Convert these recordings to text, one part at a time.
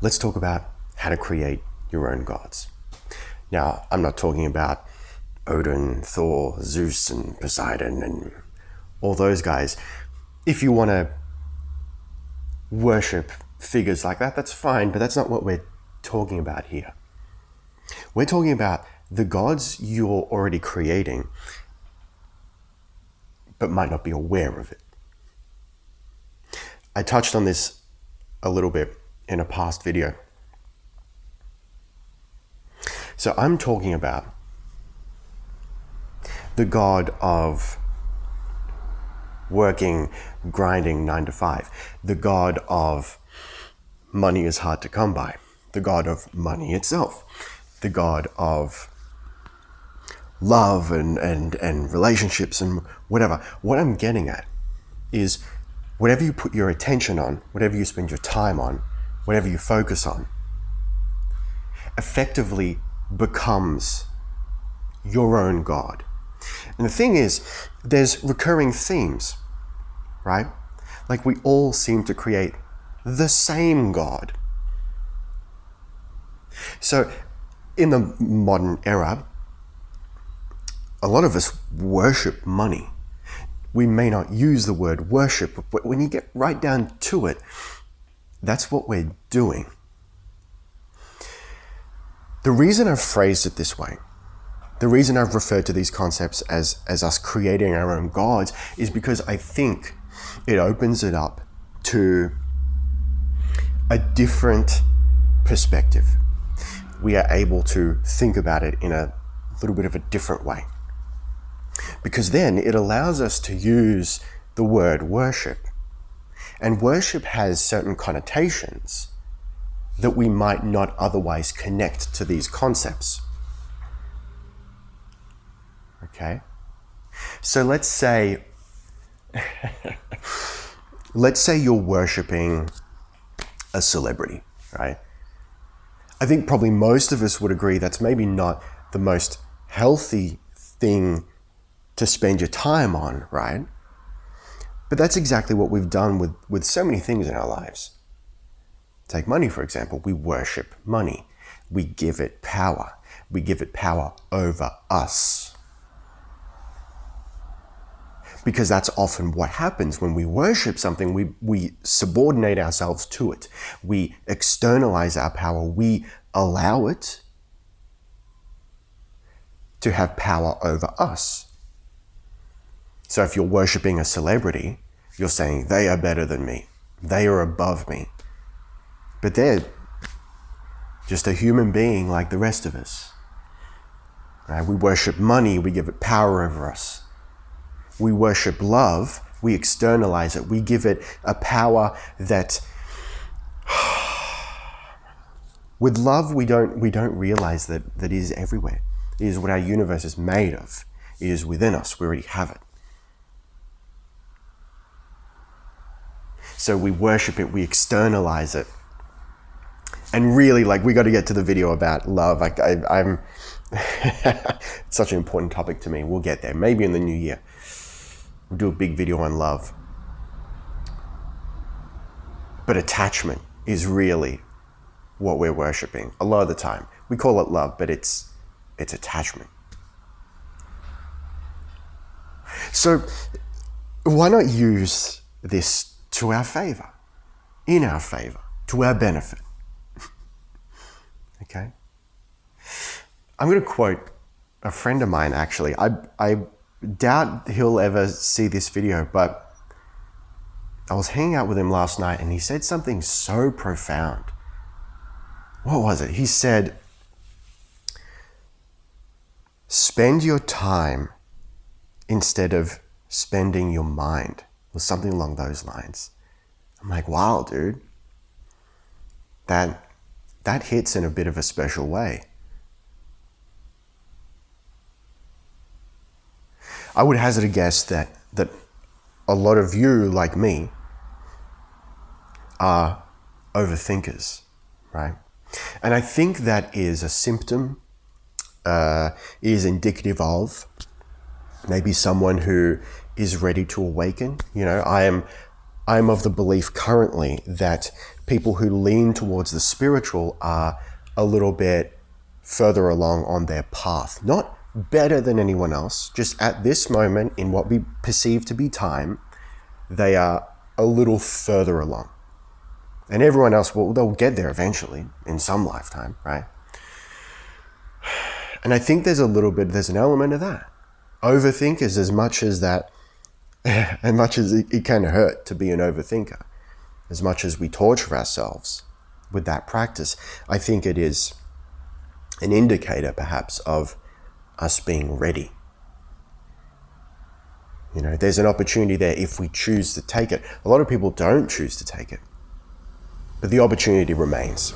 let's talk about how to create your own gods. Now, I'm not talking about Odin, Thor, Zeus, and Poseidon, and all those guys. If you want to worship figures like that, that's fine, but that's not what we're talking about here. We're talking about the gods you're already creating, but might not be aware of it. I touched on this a little bit in a past video. So I'm talking about the god of working, grinding 9 to 5, the god of money is hard to come by, the god of money itself, the god of love and relationships and whatever. What I'm getting at is whatever you put your attention on, whatever you spend your time on, whatever you focus on, effectively becomes your own god. And the thing is, there's recurring themes, right? Like we all seem to create the same god. So in the modern era, a lot of us worship money. We may not use the word worship, but when you get right down to it, that's what we're doing. The reason I've phrased it this way, the reason I've referred to these concepts as us creating our own gods, is because I think it opens it up to a different perspective. We are able to think about it in a little bit of a different way. Because then it allows us to use the word worship. And worship has certain connotations that we might not otherwise connect to these concepts. Okay? So let's say you're worshiping a celebrity, right? I think probably most of us would agree that's maybe not the most healthy thing to spend your time on, right? But that's exactly what we've done with so many things in our lives. Take money, for example. We worship money. We give it power. We give it power over us. Because that's often what happens when we worship something. We subordinate ourselves to it. We externalize our power. We allow it to have power over us. So if you're worshiping a celebrity, you're saying they are better than me. They are above me. But they're just a human being like the rest of us. Right? We worship money. We give it power over us. We worship love. We externalize it. We give it a power that with love we don't realize that it is everywhere. It is what our universe is made of. It is within us. We already have it. So we worship it, we externalize it. And really, we got to get to the video about love. I'm it's such an important topic to me. We'll get there. Maybe in the new year. We'll do a big video on love. But attachment is really what we're worshiping a lot of the time. We call it love, but it's attachment. So why not use this to our favor, in our favor, to our benefit? Okay? I'm going to quote a friend of mine, actually. I doubt he'll ever see this video, but I was hanging out with him last night and he said something so profound. What was it? He said, spend your time instead of spending your mind, or something along those lines. I'm like, wow, dude. That hits in a bit of a special way. I would hazard a guess that a lot of you, like me, are overthinkers, right? And I think that is a symptom, is indicative of maybe someone who is ready to awaken. You know, I am I'm of the belief currently that people who lean towards the spiritual are a little bit further along on their path. Not better than anyone else, just at this moment in what we perceive to be time, they are a little further along. And everyone else, they'll get there eventually in some lifetime, right? And I think there's an element of that. Overthinkers, as much as it can hurt to be an overthinker, as much as we torture ourselves with that practice, I think it is an indicator perhaps of us being ready. There's an opportunity there if we choose to take it. A lot of people don't choose to take it, but the opportunity remains.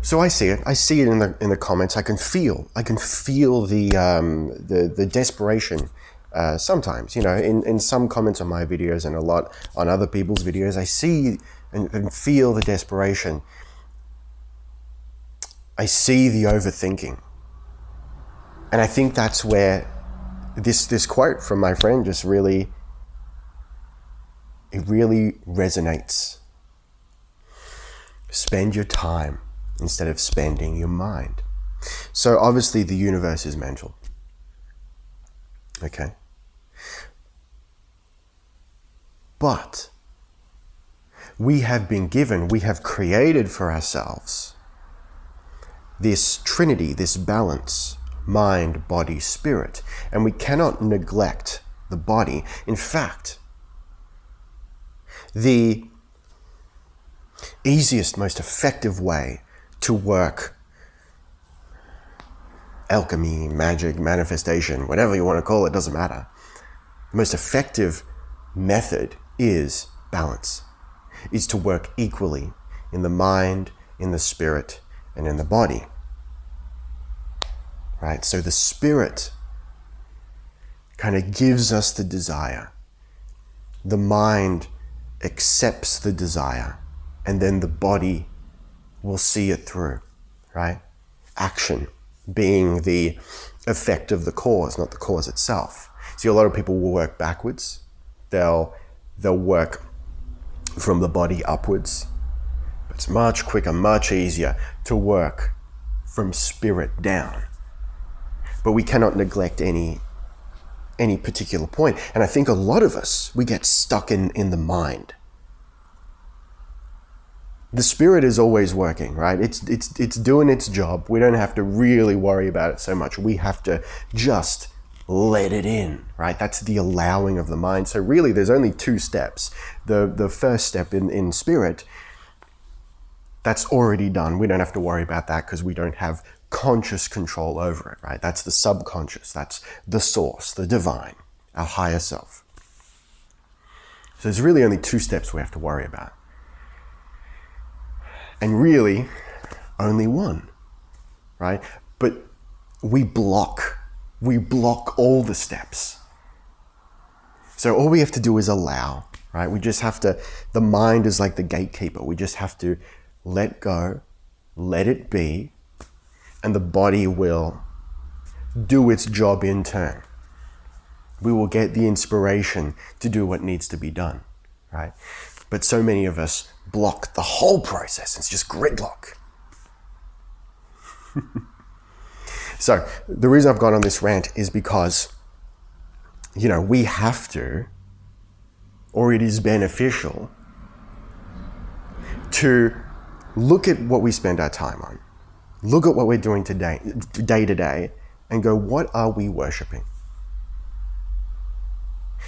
So I see it. I see it in the comments. I can feel the desperation. Sometimes, in some comments on my videos and a lot on other people's videos, I see and feel the desperation. I see the overthinking. And I think that's where this quote from my friend just really resonates. Spend your time instead of spending your mind. So obviously the universe is mental. Okay? But we have created for ourselves this trinity, this balance, mind, body, spirit, and we cannot neglect the body. In fact, the easiest, most effective way to work alchemy, magic, manifestation, whatever you want to call it, doesn't matter. The most effective method is balance, is to work equally in the mind, in the spirit, and in the body. Right? So the spirit kind of gives us the desire. The mind accepts the desire, and then the body will see it through, right? Action being the effect of the cause, not the cause itself. See, a lot of people will work backwards. They'll work from the body upwards. It's much quicker, much easier to work from spirit down. But we cannot neglect any particular point. And I think a lot of us, we get stuck in the mind. The spirit is always working, right? It's doing its job. We don't have to really worry about it so much. We have to just let it in, right? That's the allowing of the mind. So really, there's only two steps. The first step in spirit, that's already done. We don't have to worry about that because we don't have conscious control over it, right? That's the subconscious. That's the source, the divine, our higher self. So there's really only two steps we have to worry about. And really, only one, right? But we block all the steps. So all we have to do is allow, right? We just have to, the mind is like the gatekeeper. We just have to let go, let it be, and the body will do its job in turn. We will get the inspiration to do what needs to be done, right? But so many of us block the whole process. It's just gridlock. So the reason I've gone on this rant is because, we have to, or it is beneficial to look at what we spend our time on. Look at what we're doing today, day to day, and go, what are we worshipping?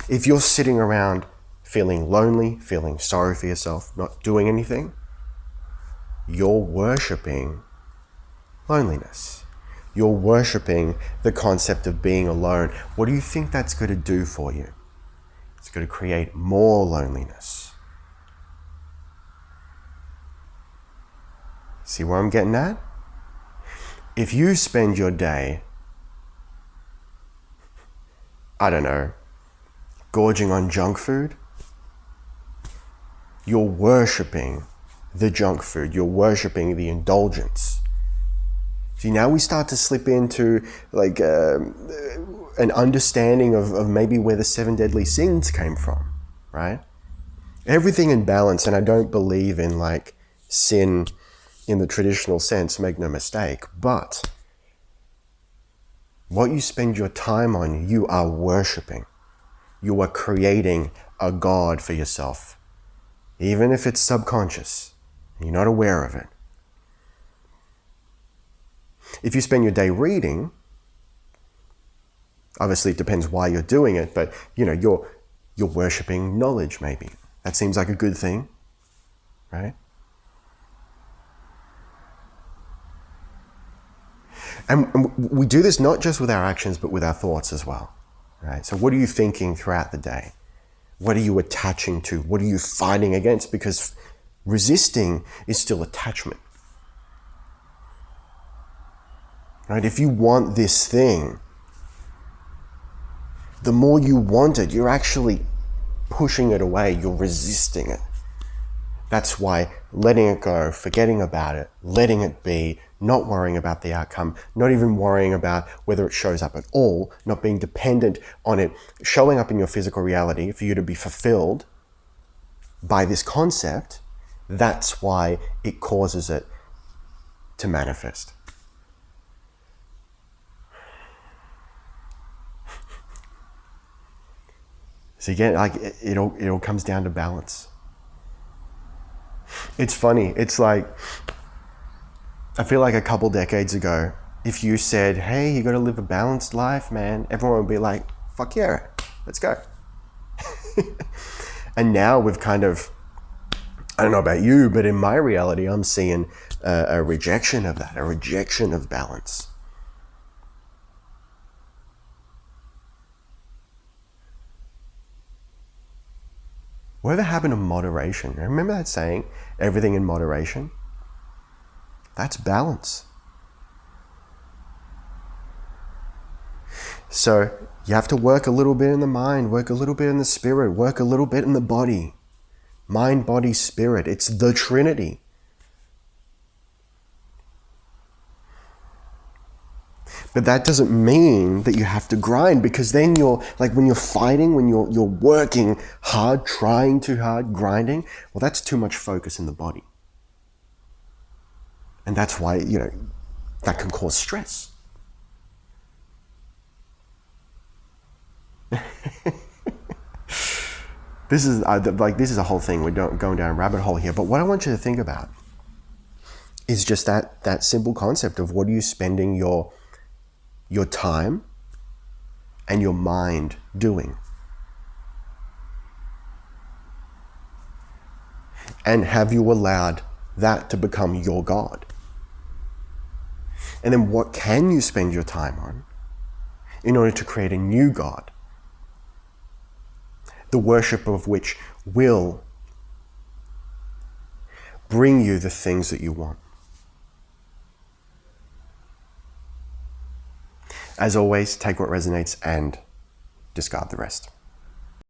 If you're sitting around feeling lonely, feeling sorry for yourself, not doing anything, you're worshipping loneliness. You're worshipping the concept of being alone. What do you think that's going to do for you? It's going to create more loneliness. See where I'm getting at? If you spend your day, gorging on junk food, you're worshipping the junk food. You're worshipping the indulgence. See, now we start to slip into an understanding of maybe where the 7 deadly sins came from, right? Everything in balance, and I don't believe in like sin in the traditional sense, make no mistake, but what you spend your time on, you are worshipping. You are creating a God for yourself, even if it's subconscious. You're not aware of it. If you spend your day reading, obviously it depends why you're doing it, but you're worshipping knowledge maybe. That seems like a good thing, right? And we do this not just with our actions, but with our thoughts as well, right? So what are you thinking throughout the day? What are you attaching to? What are you fighting against? Because resisting is still attachment, right? If you want this thing, the more you want it, you're actually pushing it away. You're resisting it. That's why letting it go, forgetting about it, letting it be, not worrying about the outcome, not even worrying about whether it shows up at all, not being dependent on it showing up in your physical reality for you to be fulfilled by this concept, that's why it causes it to manifest. So again, like it all comes down to balance. It's funny. It's like, I feel like a couple decades ago, if you said, hey, you got to live a balanced life, man, everyone would be like, fuck yeah, let's go. And now we've kind of, I don't know about you, but in my reality, I'm seeing a rejection of that, a rejection of balance. Whatever happened to moderation? Remember that saying, everything in moderation? That's balance. So you have to work a little bit in the mind, work a little bit in the spirit, work a little bit in the body. Mind, body, spirit. It's the Trinity. But that doesn't mean that you have to grind, because then you're like, when you're fighting, when you're working hard, trying too hard, grinding, well, that's too much focus in the body. And that's why, that can cause stress. This is a whole thing. We're going down a rabbit hole here. But what I want you to think about is just that simple concept of what are you spending your time and your mind doing? And have you allowed that to become your God? And then what can you spend your time on in order to create a new God? The worship of which will bring you the things that you want. As always, take what resonates and discard the rest.